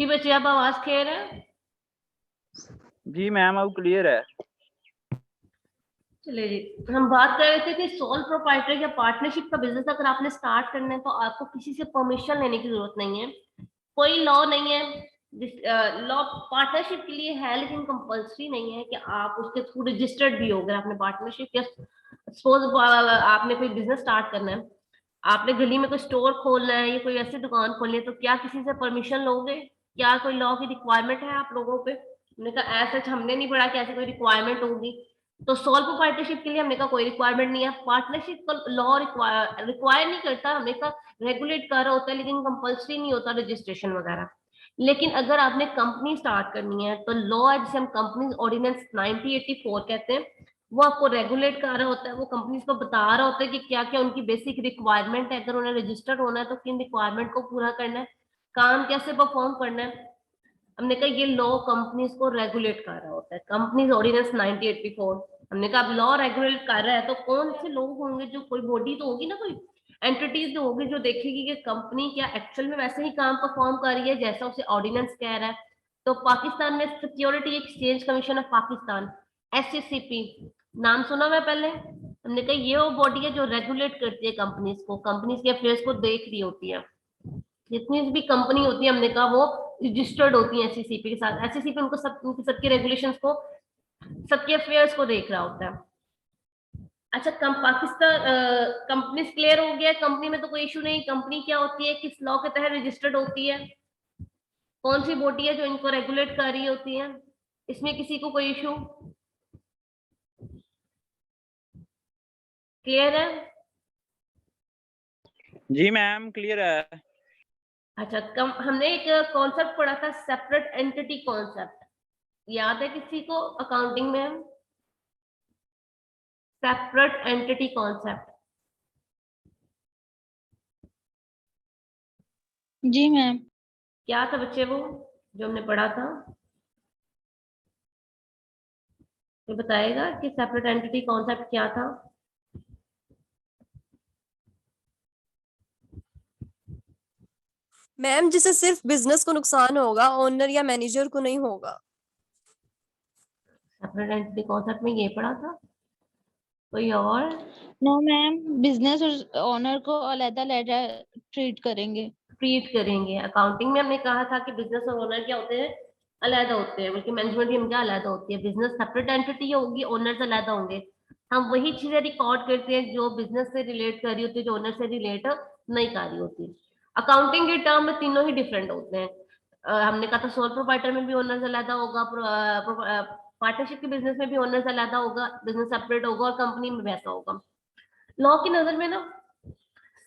जी बच्चे, अब आवाज क्लियर है? जी मैम अब क्लियर है। चलिए जी, हम बात कर रहे थे कि सोल प्रोप्राइटर या पार्टनरशिप का बिजनेस अगर आपने स्टार्ट करना है तो आपको किसी से परमिशन लेने की जरूरत नहीं है। कोई लॉ नहीं है। लॉ पार्टनरशिप के लिए है लेकिन कंपल्सरी नहीं है कि आप उसके थ्रू रजिस्टर्ड भी हो। अगर आपने पार्टनरशिप या सपोज आपने कोई बिजनेस स्टार्ट करना है, आपने गली में कोई स्टोर खोलना है या कोई ऐसी दुकान खोलनी है, तो क्या किसी से परमिशन लोगे? क्या कोई लॉ की रिक्वायरमेंट है आप लोगों पे? हमने कहा ऐसा हमने नहीं पढ़ा कि ऐसी कोई रिक्वायरमेंट होगी। तो सोल प्रोप्राइटरशिप के लिए हमने कहा कोई रिक्वायरमेंट नहीं है। पार्टनरशिप का लॉ रिक्वायर नहीं करता, हमने कहा रेगुलेट कर रहा होता है लेकिन कंपल्सरी नहीं होता रजिस्ट्रेशन वगैरह। लेकिन अगर आपने कंपनी स्टार्ट करनी है तो लॉ है जिसे हम कंपनी ऑर्डिनेंस 1984 कहते हैं, वो आपको रेगुलेट कर रहा होता है। वो कंपनीज को बता रहा होता है कि क्या क्या उनकी बेसिक रिक्वायरमेंट है, अगर उन्हें रजिस्टर्ड होना है तो किन रिक्वायरमेंट को पूरा करना है, काम कैसे परफॉर्म करना है। हमने कहा ये लॉ कंपनीज को रेगुलेट कर रहा होता है, कंपनीज ऑर्डिनेंस 1984। हमने कहा अब लॉ रेगुलेट कर रहा है तो कौन से लोग होंगे, जो कोई बॉडी तो होगी ना, कोई एंटिटीज तो होगी जो देखेगी कि कंपनी क्या एक्चुअल में वैसे ही काम परफॉर्म कर रही है जैसा उसे ऑर्डिनेंस कह रहा है। तो पाकिस्तान में security exchange commission of Pakistan, SCCP, नाम सुना मैं पहले? हमने कहा ये वो बॉडी है जो रेगुलेट करती है कंपनीज को, कंपनीज के अफेयर्स को देख रही होती है। जितनी भी कंपनी होती है हमने कहा वो रजिस्टर्ड होती है SCCP के साथ। SCCP उनको उनकी सबके रेगुलेशंस को, सबके अफेयर्स को देख रहा होता है। अच्छा, पाकिस्तान कंपनी क्लियर हो गया? कंपनी में तो कोई इशू नहीं। कंपनी क्या होती है, किस लॉ के तहत रजिस्टर्ड होती है, कौन सी बॉडी है जो इनको रेगुलेट कर रही होती है, इसमें किसी को कोई इशू? क्लियर है? जी मैम क्लियर है। अच्छा, हमने एक कॉन्सेप्ट पढ़ा था, सेपरेट एंटिटी कॉन्सेप्ट, याद है किसी को अकाउंटिंग में? सेपरेट एंटिटी कॉन्सेप्ट जी मैम। क्या था बच्चे वो जो हमने पढ़ा था? तो बताएगा कि सेपरेट एंटिटी कॉन्सेप्ट क्या था? मैम जिससे सिर्फ बिजनेस को नुकसान होगा, ओनर या मैनेजर को नहीं होगा। सेपरेट एंटिटी कॉन्सेप्ट में ये पढ़ा था? कोई और? नो मैम, बिजनेस और ओनर को अलग-अलग ट्रीट करेंगे। ट्रीट करेंगे। अकाउंटिंग में हमने कहा था कि बिजनेस और ओनर क्या होते हैं, अलग होते हैं, बल्कि मैनेजमेंट टीम क्या अलग होती है। बिजनेस सेपरेट एंटिटी होगी, ओनर्स अलग होंगे। हम वही चीजें रिकॉर्ड करते हैं जो बिजनेस से रिलेट कर रही होती है, जो ओनर से रिलेट नहीं कर रही होती। अकाउंटिंग के टर्म में तीनों ही डिफरेंट होते हैं। हमने कहा था सोल प्रोप्राइटर में भी ओनर्स अलग होगा, पार्टनरशिप के बिजनेस में भी ओनर्स अलग होगा, बिजनेस सेपरेट होगा, और कंपनी में वैसा होगा। लॉ की नजर में ना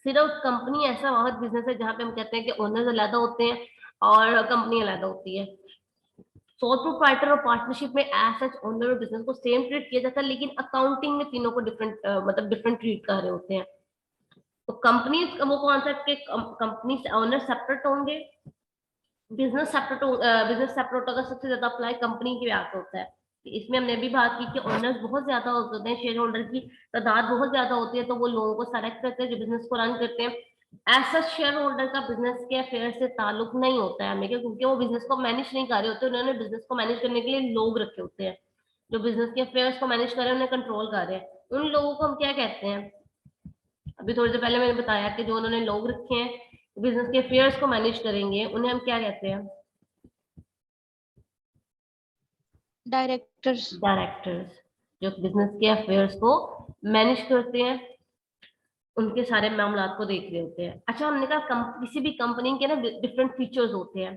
सिर्फ कंपनी ऐसा वाहद बिजनेस है जहां पे हम कहते हैं कि ओनर्स अलग होते हैं और कंपनी अलग होती है। सोल प्रोप्राइटर और पार्टनरशिप में एज सच ओनर और बिजनेस को सेम ट्रीट किया जाता है, लेकिन अकाउंटिंग में तीनों को डिफरेंट मतलब डिफरेंट ट्रीट कर रहे होते हैं। तो कंपनी वो कॉन्सेप्ट के कंपनी से ओनर सेपरेट होंगे, बिजनेस सेपरेट होगा। सबसे ज्यादा अप्लाई कंपनी के व्याप होता है। इसमें हमने भी बात की कि ओनर्स बहुत ज्यादा होते हैं, शेयर होल्डर की तादाद बहुत ज्यादा होती है, तो वो लोगों को सेलेक्ट करते हैं जो बिजनेस को रन करते हैं। ऐसा शेयर होल्डर का बिजनेस के अफेयर से ताल्लुक नहीं होता है हमें, क्योंकि वो बिजनेस को मैनेज नहीं कर रहे होते, उन्होंने बिजनेस को मैनेज करने के लिए लोग रखे होते हैं जो बिजनेस के अफेयर्स को मैनेज कर रहे हैं, उन्हें कंट्रोल कर रहे हैं। उन लोगों को हम क्या कहते हैं? अभी थोड़ी देर पहले मैंने बताया कि जो उन्होंने लोग रखे हैं बिजनेस के अफेयर्स को मैनेज करेंगे, उन्हें हम क्या कहते हैं? डायरेक्टर्स। डायरेक्टर्स, जो बिजनेस के अफेयर्स को मैनेज करते हैं, उनके सारे मामला को देख रहे होते हैं। अच्छा, हमने कहा किसी भी कंपनी के ना डिफरेंट फीचर्स होते हैं,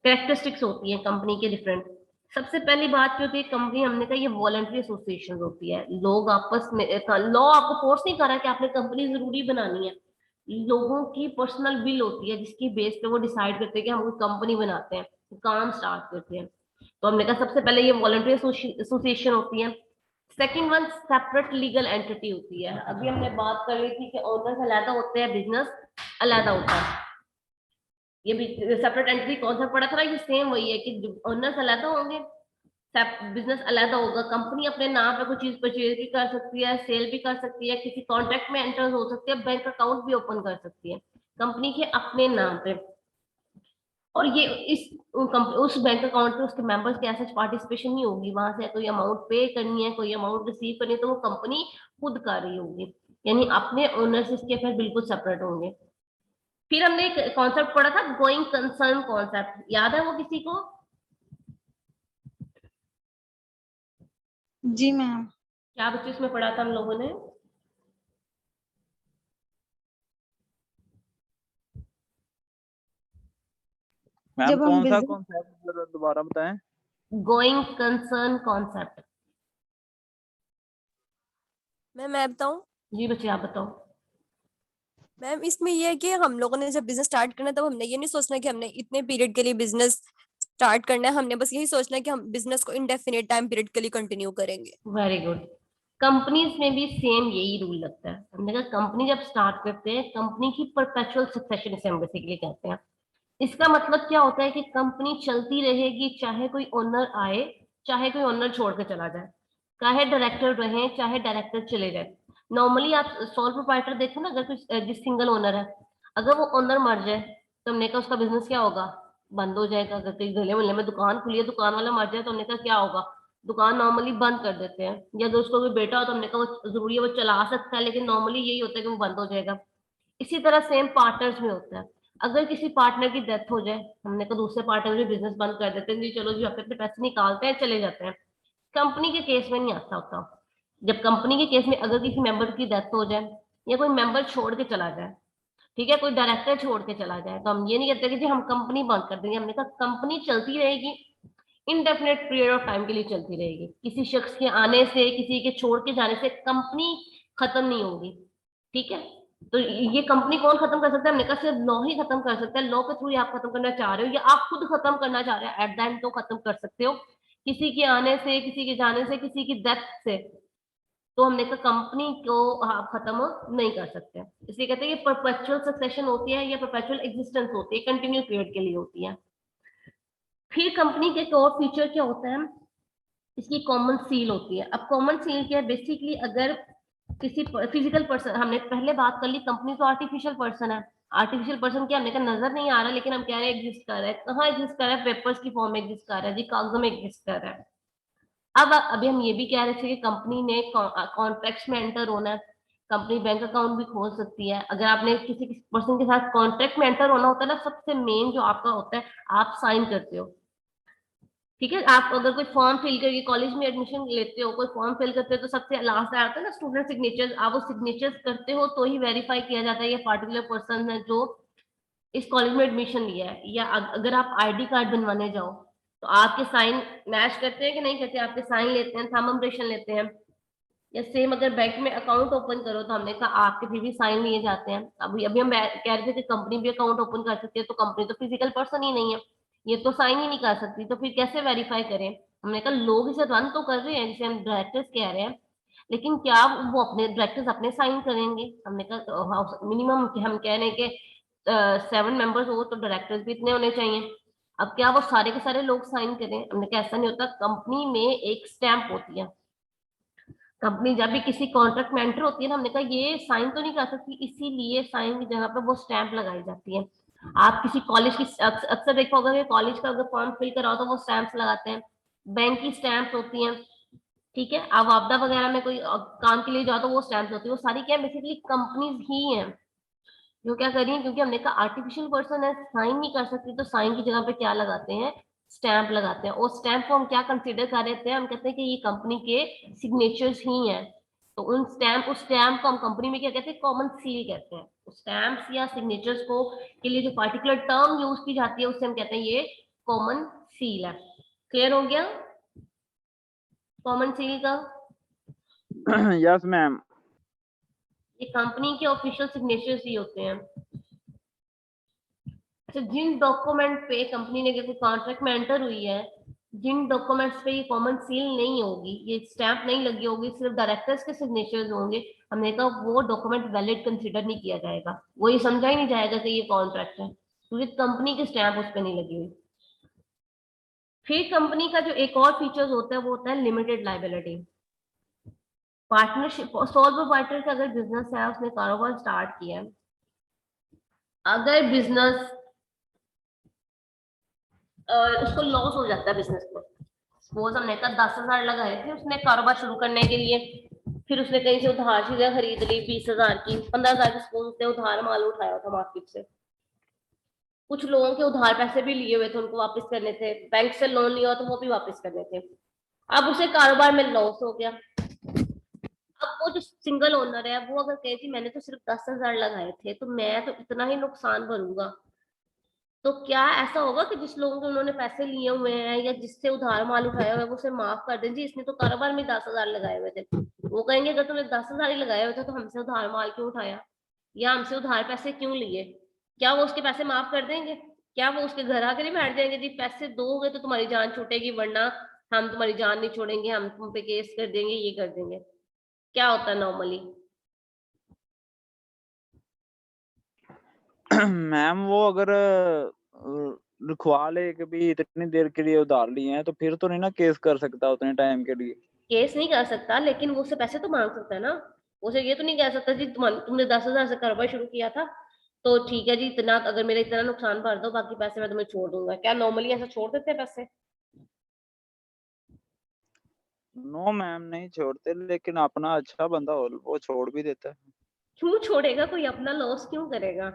कैरेक्टरिस्टिक्स होती है कंपनी के डिफरेंट। सबसे पहली बात जो होती है कंपनी, हमने कहा ये वॉलंटरी एसोसिएशन होती है। लोग आपस में, लॉ आपको फोर्स नहीं कर रहा कि आपने कंपनी जरूरी बनानी है। लोगों की पर्सनल विल होती है जिसकी बेस पे वो डिसाइड करते हैं कि हम कोई कंपनी बनाते हैं, काम स्टार्ट करते हैं। तो हमने कहा सबसे पहले ये वॉलंटरी एसोसिएशन होती है। Second one separate legal entity होती है। अभी हमने बात कर रही थी कि ओनर्स अलग होते हैं, बिजनेस अलग होता है। ये भी सेपरेट एंटिटी कॉन्सेप्ट पढ़ा था ना, ये सेम वही है कि ओनर्स अलग होंगे, बिजनेस अलग होगा। कंपनी अपने नाम पे कोई चीज परचेज भी कर सकती है, सेल भी कर सकती है, किसी कॉन्ट्रैक्ट में एंटर हो सकती है, बैंक अकाउंट भी ओपन कर सकती है कंपनी के अपने नाम पे। और ये उस बैंक अकाउंट पे उसके मेंबर्स के ऐसा पार्टिसिपेशन नहीं होगी, वहां से कोई अमाउंट पे करनी है, कोई अमाउंट रिसीव करनी है, तो वो कंपनी खुद कर रही होगी, यानी अपने ओनर्स इसके फिर बिल्कुल सेपरेट होंगे। फिर हमने एक कॉन्सेप्ट पढ़ा था गोइंग कंसर्न कॉन्सेप्ट, याद है वो किसी को? जी मैम। क्या बच्चे इसमें पढ़ा था हम लोगों ने? मैम जब हम कौन सा बिजनेस कॉन्सेप्ट दोबारा बताएं? Going concern concept. मैं बताऊं? जी बच्चे आप बताओ। मैम इसमें ये है कि हम लोगों ने जब बिजनेस स्टार्ट करना है तब हमने ये नहीं सोचना कि हमने इतने पीरियड के लिए बिजनेस स्टार्ट करना है, हमने बस यही सोचना है कि हम बिजनेस को इंडेफिनिट टाइम पीरियड के लिए कंटिन्यू करेंगे। Very good. कंपनीज में भी सेम यही रूल लगता है। हमने कहा कंपनी जब स्टार्ट करते हैं, कंपनी की परपेचुअल सक्सेशन इसे हम बेसिकली कहते हैं। इसका मतलब क्या होता है कि कंपनी चलती रहेगी, चाहे कोई ओनर आए, चाहे कोई ओनर छोड़ के चला जाए, चाहे डायरेक्टर रहे, चाहे डायरेक्टर चले जाए। नॉर्मली आप सोल प्रोप्राइटर देखो ना, अगर कोई जिस सिंगल ओनर है, अगर वो ओनर मर जाए तो हमने कहा उसका बिजनेस क्या होगा? बंद हो जाएगा। अगर कहीं गले मोहल्ले में दुकान खुली है, दुकान वाला मर जाए तो हमने कहा क्या होगा? दुकान नॉर्मली बंद कर देते हैं। या अगर उसको कोई बेटा हो तो हमने कहा वो जरूरी है वो चला सकता है, लेकिन नॉर्मली यही होता है कि वो बंद हो जाएगा। इसी तरह सेम पार्टनर्स में होता है। अगर किसी पार्टनर की डेथ हो जाए, हमने कहा दूसरे पार्टनर भी बिजनेस बंद कर देते हैं, जी चलो जी अपने अपने पैसे निकालते हैं, चले जाते हैं। कंपनी के केस में नहीं ऐसा होता। जब कंपनी के केस में अगर किसी मेंबर की डेथ हो जाए या कोई मेंबर छोड़ के चला जाए, ठीक है, कोई डायरेक्टर छोड़ के चला जाए, तो हम ये नहीं कहते कि जी हम कंपनी बंद कर देंगे। हमने कहा कंपनी चलती रहेगी, इनडेफिनेट पीरियड ऑफ टाइम के लिए चलती रहेगी। किसी शख्स के आने से, किसी के छोड़ के जाने से कंपनी खत्म नहीं होगी। ठीक है, तो ये कंपनी कौन खत्म कर सकता है? हमने कहा सिर्फ लॉ ही खत्म कर सकता है। लॉ के थ्रू आप खत्म करना चाह रहे हो या आप खुद खत्म करना चाह रहे हो, एट द एंड तो खत्म कर सकते हो। किसी के आने से, किसी के जाने से, किसी की डेथ से, तो हमने कहा कंपनी को आप खत्म नहीं कर सकते। इसलिए कहते हैं ये परपेचुअल सक्सेशन होती है या परपेचुअल एग्जिस्टेंस होती है, कंटिन्यू पीरियड के लिए होती है। फिर कंपनी के एक और फीचर क्या होता है, इसकी कॉमन सील होती है। अब कॉमन सील क्या है? बेसिकली अगर किसी फिजिकल पर्सन, हमने पहले बात कर ली, कंपनी तो आर्टिफिशियल पर्सन है। आर्टिफिशियल पर्सन क्या हमने कहा नजर नहीं आ रहा, लेकिन हम कह रहे हैं एग्जिस्ट कर रहा है। कहाँ एग्जिस्ट कर रहा है? पेपर्स की फॉर्म में एग्जिस्ट कर रहा है जी, कागजों में एग्जिस्ट कर रहा है। अब अभी हम ये भी कह रहे थे कि कंपनी ने कॉन्ट्रैक्ट्स में एंटर होना है। कंपनी बैंक अकाउंट भी खोल सकती है। अगर आपने किसी पर्सन के साथ कॉन्ट्रैक्ट में एंटर होना होता है ना, सबसे मेन जो आपका होता है, आप साइन करते हो। ठीक है, आप अगर कोई फॉर्म फिल करके कॉलेज में एडमिशन लेते हो, कोई फॉर्म फिल करते हो, तो सबसे लास्ट आता है ना स्टूडेंट सिग्नेचर, आप वो सिग्नेचर करते हो तो ही वेरीफाई किया जाता है ये पर्टिकुलर पर्सन है जो इस कॉलेज में एडमिशन लिया है। या अगर आप आईडी कार्ड बनवाने जाओ तो आपके साइन मैच करते हैं कि नहीं करते? आपके साइन लेते हैं, थंब इम्प्रेशन लेते हैं। या सेम अगर बैंक में अकाउंट ओपन करो तो हमने कहा आपके फिर भी साइन लिए जाते हैं। अभी अभी हम कह रहे थे कि कंपनी भी अकाउंट ओपन कर सकती है, तो कंपनी तो फिजिकल पर्सन ही नहीं है, ये तो साइन ही नहीं कर सकती, तो फिर कैसे वेरीफाई करें? हमने कहा लोग इसे रन तो कर रहे हैं, जिसे हम डायरेक्टर्स कह रहे हैं, लेकिन क्या वो अपने डायरेक्टर्स अपने साइन करेंगे? हमने कहा मिनिमम हम कह रहे हैं कि 7 मेंबर्स हो तो डायरेक्टर्स भी इतने होने चाहिए। अब क्या वो सारे के सारे लोग साइन करें? हमने कहा ऐसा नहीं होता। कंपनी में एक स्टैंप होती है। कंपनी जब भी किसी कॉन्ट्रैक्ट में एंटर होती है ना, हमने कहा ये साइन तो नहीं कर सकती, इसीलिए साइन की जगह पे वो स्टैंप लगाई जाती है। आप किसी कॉलेज की अक्सर देखा होगा कि कॉलेज का अगर फॉर्म फिल कराओ तो वो स्टैंप्स लगाते हैं। बैंक की स्टैंप्स होती हैं। ठीक है, आप आपदा वगैरह में कोई काम के लिए जाओ तो वो स्टैंप्स होती है। वो सारी क्या बेसिकली कंपनीज ही हैं जो क्या कर रही है, क्योंकि हमने कहा आर्टिफिशियल पर्सन है, साइन नहीं कर सकती, तो साइन की जगह पे क्या लगाते हैं? स्टैंप लगाते हैं। और स्टैंप को हम क्या कंसीडर कर रहे थे? हम कहते हैं कि ये कंपनी के सिग्नेचर्स ही हैं। तो उस स्टैम्प को हम कंपनी में क्या कहते हैं? कॉमन सील कहते हैं। स्टैम्प्स या सिग्नेचर्स को के लिए जो पार्टिकुलर टर्म यूज की जाती है उससे हम कहते हैं ये कॉमन सील है। क्लियर हो गया कॉमन सील का? Yes ma'am. ये कंपनी के ऑफिशियल सिग्नेचर्स ही होते हैं। अच्छा, जिन डॉक्यूमेंट पे कंपनी ने कोई कॉन्ट्रैक्ट में एंटर हुई है, जिन डॉक्यूमेंट्स पे ये कॉमन सील नहीं होगी, ये स्टैंप नहीं लगी होगी, सिर्फ डायरेक्टर्स के सिग्नेचर्स होंगे, हमने कहा वो डॉक्यूमेंट वैलिड कंसीडर नहीं किया जाएगा। वो ये समझा ही नहीं जाएगा कि ये कॉन्ट्रैक्ट है, क्योंकि कंपनी की स्टैंप उस पर नहीं लगी हुई। फिर कंपनी का जो एक और फीचर्स होता है वो होता है limited liability. Partnership, sole proprietor का अगर बिजनेस है, उसने कारोबार स्टार्ट किया है, अगर बिजनेस उसको लॉस हो जाता है बिजनेस में। सपोज हमने कहा 10,000 लगाए थे उसने कारोबार शुरू करने के लिए, फिर उसने कहीं से उधार चीजें खरीद ली 20,000 की, 15,000 की, सपोज उसने उधार माल उठाया था मार्केट से। कुछ लोगों के उधार पैसे भी लिए हुए थे, उनको वापस करने थे, बैंक से लोन लिया तो वो भी वापस करने थे। अब उसे कारोबार में लॉस हो गया। अब वो जो सिंगल ओनर है वो अगर कहे कि मैंने तो सिर्फ 10,000 लगाए थे तो मैं तो इतना ही नुकसान भरूंगा, तो क्या ऐसा होगा कि जिस लोगों के उन्होंने पैसे लिए हुए हैं या जिससे उधार माल उठाया हुआ है वो उसे माफ कर दें, जी इसने तो कारोबार में 10,000 लगाए हुए थे। वो कहेंगे अगर तुमने 10,000 ही लगाए हुए थे तो हमसे उधार माल क्यों उठाया या हमसे उधार पैसे क्यों लिए? क्या वो उसके पैसे माफ कर देंगे? क्या वो उसके घर आके नहीं बैठ जाएंगे, जी पैसे दोगे तो तुम्हारी जान छूटेगी वरना हम तुम्हारी जान नहीं छोड़ेंगे, हम तुम पे केस कर देंगे, ये कर देंगे? क्या होता है नॉर्मली? मैम वो अगर लिखवा ले कि भी इतनी देर के लिए उधार लिए हैं तो फिर तो नहीं ना केस कर सकता उतने टाइम के लिए। केस नहीं कर सकता लेकिन वो उससे पैसे तो मांग सकता है ना। उसे ये तो नहीं कह सकता जी तुमने 10,000 से कारोबार शुरू किया था तो ठीक है जी, इतना अगर मेरा इतना नुकसान भर दो बाकी पैसे मैं तुम्हें छोड़ दूंगा। क्या नॉर्मली ऐसा छोड़ देते हैं पैसे? नो मैम नहीं छोड़ते, लेकिन अपना अच्छा बंदा हो वो छोड़ भी देता है। क्यों छोड़ेगा? कोई अपना लॉस क्यों करेगा?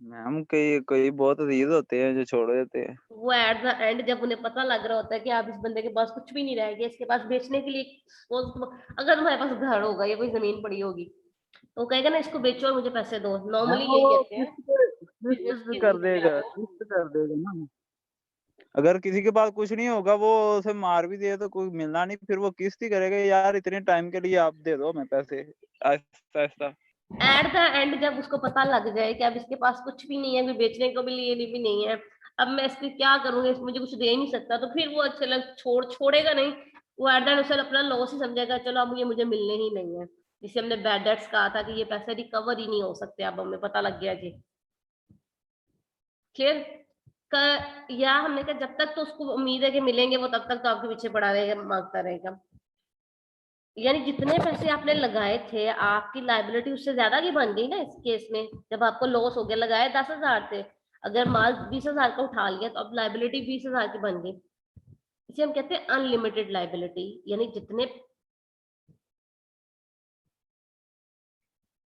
मैम कई कई बहुत अजीज होते हैं जो छोड़ देते हैं। वो एट द एंड जब उन्हें पता लग रहा होता है कि आप इस बंदे के पास कुछ भी नहीं रह गया, इसके पास बेचने के लिए अगर तुम्हारे पास घर होगा या कोई जमीन पड़ी होगी तो वो कहेगा ना इसको बेचो और मुझे पैसे दो, मैम नॉर्मली यही वो कहते हैं। बिजनेस किस्त कर देगा, किस्त कर देगा ना। अगर किसी के पास कुछ नहीं होगा वो उसे मार भी दे तो कोई मिलना नहीं, फिर वो किस्त ही करेगा, यार इतने टाइम के लिए आप दे दो हमें पैसे, Aahista Aahista. At the end जब उसको पता लग जाए कि अब इसके पास कुछ भी नहीं है, कोई बेचने को भी लिए भी नहीं है, अब मैं इसकी क्या करूंगा, इसको मुझे कुछ दे ही नहीं सकता, तो फिर वो अच्छे लग छोड़ेगा नहीं। वो एट द एंड उसे अपना लॉस ही समझेगा, चलो अब ये मुझे मिलने ही नहीं है। जिसे हमने बैड डेट्स कहा था कि ये पैसे रिकवर ही नहीं हो सकते, अब हमें पता लग गया जी। क्लियर? या हमने कहा जब तक तो उसको उम्मीद है कि मिलेंगे वो तब तक तो आपके पीछे पड़ा रहेगा, मांगता रहेगा। यानी जितने पैसे आपने लगाए थे आपकी लाइबिलिटी उससे ज्यादा की बन गई ना इस केस में। जब आपको लॉस हो गया, लगाए 10,000 थे, अगर माल 20,000 का उठा लिया तो अब लाइबिलिटी 20,000 की बन गई। इसे हम कहते हैं अनलिमिटेड लाइबिलिटी। यानी जितने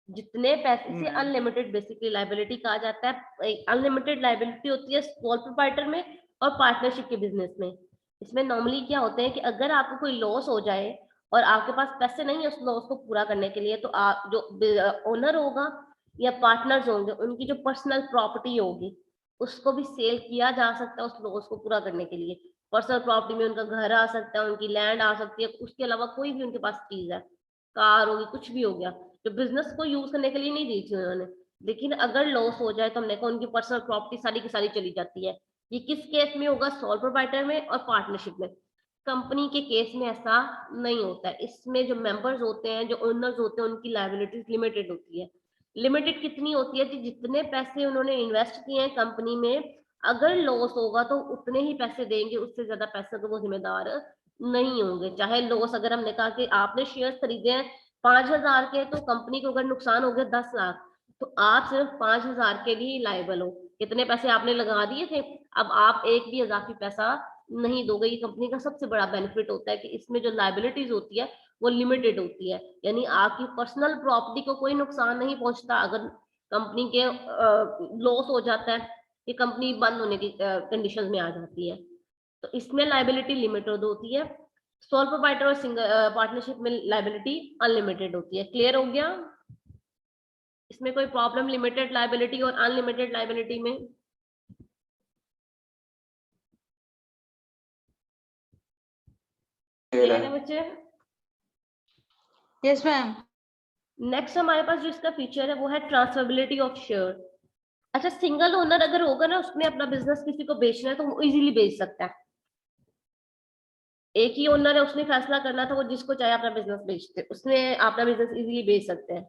जितने पैसे से मैम अनलिमिटेड बेसिकली लाइबिलिटी कहा जाता है। अनलिमिटेड लाइबिलिटी होती है स्मॉल प्रोप्राइटर में और पार्टनरशिप के बिजनेस में। इसमें नॉर्मली क्या होते हैं कि अगर आपको कोई लॉस हो जाए और आपके पास पैसे नहीं है उस लॉस को पूरा करने के लिए, तो आप जो ओनर होगा या पार्टनर्स होंगे उनकी जो पर्सनल प्रॉपर्टी होगी उसको भी सेल किया जा सकता है उस लॉस को पूरा करने के लिए। पर्सनल प्रॉपर्टी में उनका घर आ सकता है, उनकी लैंड आ सकती है, उसके अलावा कोई भी उनके पास चीज है, कार होगी, कुछ भी हो गया, जो बिजनेस को यूज करने के लिए नहीं दी थी उन्होंने। लेकिन अगर लॉस हो जाए तो हमने कहा उनकी पर्सनल प्रॉपर्टी सारी की सारी चली जाती है। ये किस केस में होगा? सोल प्रोप्राइटर में और पार्टनरशिप में। कंपनी के केस में ऐसा नहीं होता है। इसमें जो मेंबर्स होते हैं, जो ओनर्स होते हैं, उनकी लायबिलिटीज लिमिटेड होती है। लिमिटेड कितनी होती है कि जितने पैसे उन्होंने इन्वेस्ट किए हैं कंपनी में, अगर लॉस होगा तो उतने ही पैसे देंगे, उससे ज्यादा पैसे तो वो जिम्मेदार नहीं होंगे। चाहे लॉस, अगर हमने कहा कि आपने शेयर खरीदे हैं 5,000 के, तो कंपनी को अगर नुकसान हो गया 10,00,000 तो आप सिर्फ 5,000 के लिए लायबल हो। कितने पैसे आपने लगा दिए थे, अब आप एक भी इजाफी पैसा नहीं दोगे। ये कंपनी का सबसे बड़ा बेनिफिट होता है कि इसमें जो लाइबिलिटीज होती है वो लिमिटेड होती है। यानी आपकी पर्सनल प्रॉपर्टी को कोई नुकसान नहीं पहुंचता अगर कंपनी के लॉस हो जाता है, ये कंपनी बंद होने की कंडीशन में आ जाती है, तो इसमें लाइबिलिटी लिमिटेड होती है। सोल प्रोप्राइटर और सिंगल पार्टनरशिप में लाइबिलिटी अनलिमिटेड होती है। क्लियर हो गया? इसमें कोई प्रॉब्लम लिमिटेड लाइबिलिटी और अनलिमिटेड लाइबिलिटी में? क्लियर है बच्चे? Yes ma'am. नेक्स्ट हमारे पास जो इसका फीचर है वो है ट्रांसफरेबिलिटी ऑफ शेयर। अच्छा, सिंगल ओनर अगर होगा ना, उसने अपना बिजनेस किसी को बेचना है तो वो इजीली बेच सकता है। एक ही ओनर है, उसने फैसला करना था वो जिसको चाहे अपना बिजनेस बेचते, उसने अपना बिजनेस इजीली बेच सकते हैं।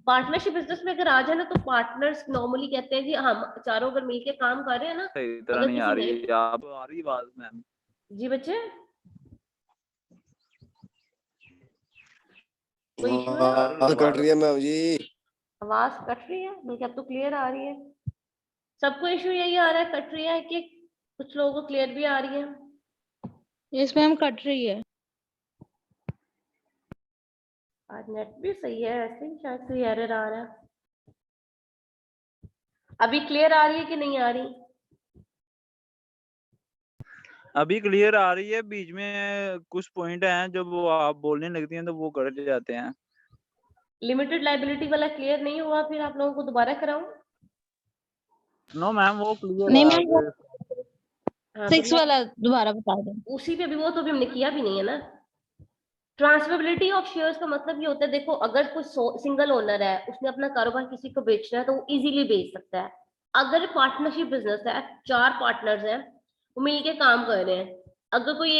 पार्टनरशिप बिजनेस में अगर आ जाए ना तो पार्टनर्स नॉर्मली कहते हैं कि हम चारों अगर मिलके काम कर रहे हैं ना, सही तरह अगर नहीं आ किसी ने, रही, आप आ रही आवाज मैम? जी बच्चे कोई इशू है? आवाज कट रही है मैम जी। आवाज कट रही है? बल्कि अब तो क्लियर आ रही है। सबको इशू यही आ रहा है, कट रही है कि कुछ लोगों को क्लियर भी आ रही है? इसमें हम कट रही है। आज नेट भी सही है, ऐसे ही शायद कोई एरर आ रहा है। अभी क्लियर आ रही है कि नहीं आ रही? अभी क्लियर आ रही है, बीच में कुछ पॉइंट हैं जब वो आप बोलने लगती हैं तो वो कट जाते हैं। लिमिटेड लाइबिलिटी वाला क्लियर नहीं हुआ, फिर आप लोगों को दोबारा कराऊं? नो मैम, वो क्लियर नहीं है मैम, वो आगे। हाँ तो 6 वाला दोबारा बता दें। उसी पे भी, वो तो अभी हमने किया भी नहीं है ना। ट्रांसफरेबिलिटी ऑफ शेयर्स का मतलब ये होता है, देखो अगर कोई सिंगल ओनर है, उसने अपना कारोबार किसी को बेचना है तो वो इजीली बेच सकता है। अगर पार्टनरशिप बिजनेस है, 4 पार्टनर्स हैं, वो मिलके काम कर रहे हैं, अगर कोई